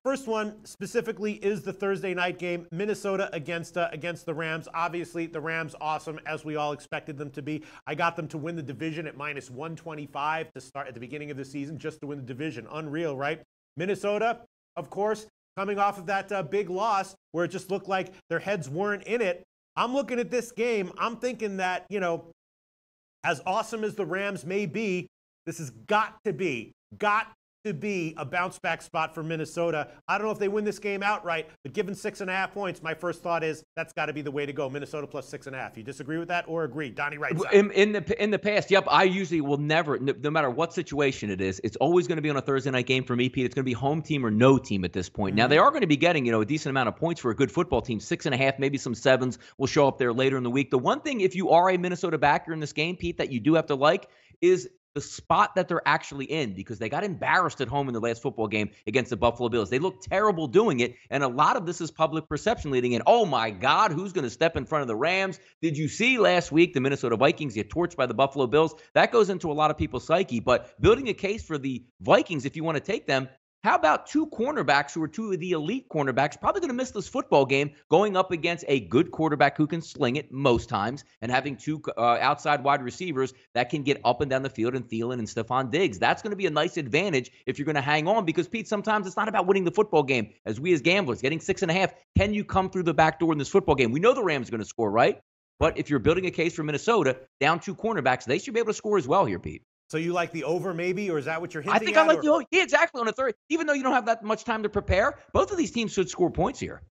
First one specifically is the Thursday night game, Minnesota against the Rams. Obviously, the Rams awesome, as we all expected them to be. I got them to win the division at minus 125 to start at the beginning of the season, just to win the division. Unreal, right? Minnesota, of course, coming off of that big loss where it just looked like their heads weren't in it. I'm looking at this game. I'm thinking that, as awesome as the Rams may be, this has got to be a bounce back spot for Minnesota. I don't know if they win this game outright, but given 6.5 points, my first thought is that's got to be the way to go. Minnesota plus 6.5. You disagree with that or agree? Donnie Wright. In the past, yep, I usually will never, no matter what situation it is, it's always going to be on a Thursday night game for me, Pete. It's going to be home team or no team at this point. Mm-hmm. Now, they are going to be getting, a decent amount of points for a good football team. 6.5, maybe some 7s will show up there later in the week. The one thing, if you are a Minnesota backer in this game, Pete, that you do have to like is the spot that they're actually in, because they got embarrassed at home in the last football game against the Buffalo Bills. They look terrible doing it, and a lot of this is public perception leading in. Oh, my God, who's going to step in front of the Rams? Did you see last week the Minnesota Vikings get torched by the Buffalo Bills? That goes into a lot of people's psyche, but building a case for the Vikings, if you want to take them, how about two cornerbacks who are two of the elite cornerbacks, probably going to miss this football game, going up against a good quarterback who can sling it most times, and having two outside wide receivers that can get up and down the field, and Thielen and Stephon Diggs. That's going to be a nice advantage if you're going to hang on, because, Pete, sometimes it's not about winning the football game. As we as gamblers, getting 6.5, can you come through the back door in this football game? We know the Rams are going to score, right? But if you're building a case for Minnesota, down two cornerbacks, they should be able to score as well here, Pete. So you like the over maybe, or is that what you're hinting at? I think I like the over. Yeah, exactly, on a third. Even though you don't have that much time to prepare, both of these teams should score points here.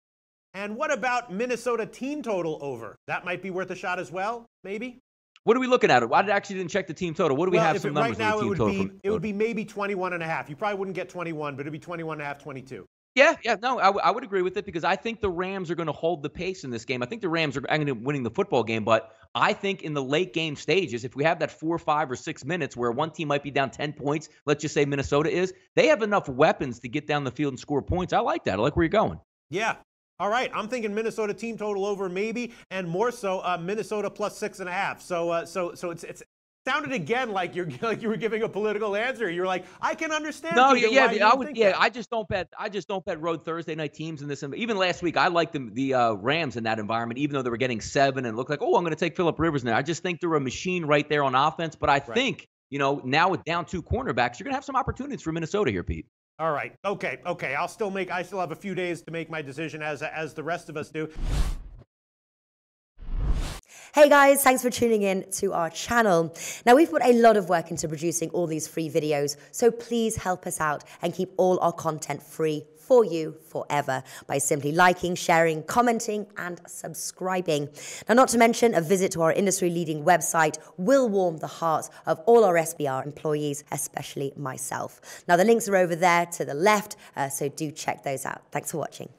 And what about Minnesota team total over? That might be worth a shot as well, maybe? What are we looking at? I actually didn't check the team total. What do we have some numbers right now, on the team total? It would be maybe 21.5. You probably wouldn't get 21, but it'd be 21.5, 22. Yeah, no, I would agree with it, because I think the Rams are going to hold the pace in this game. I think the Rams are going to winning the football game, but I think in the late game stages, if we have that 4, 5, or 6 minutes where one team might be down 10 points, let's just say Minnesota is, they have enough weapons to get down the field and score points. I like that. I like where you're going. Yeah. All right. I'm thinking Minnesota team total over maybe, and more so Minnesota plus 6.5. So it's sounded again like you were giving a political answer. You're like, I can understand. No, I just don't bet. I just don't bet road Thursday night teams in this. Even last week, I liked the Rams in that environment, even though they were getting 7 and looked like, oh, I'm going to take Phillip Rivers now. I just think they're a machine right there on offense. But I think, now with down two cornerbacks, you're going to have some opportunities for Minnesota here, Pete. All right. Okay. I still have a few days to make my decision as the rest of us do. Hey guys, thanks for tuning in to our channel. Now, we've put a lot of work into producing all these free videos, so please help us out and keep all our content free for you forever by simply liking, sharing, commenting, and subscribing. Now, not to mention, a visit to our industry-leading website will warm the hearts of all our SBR employees, especially myself. Now, the links are over there to the left, so do check those out. Thanks for watching.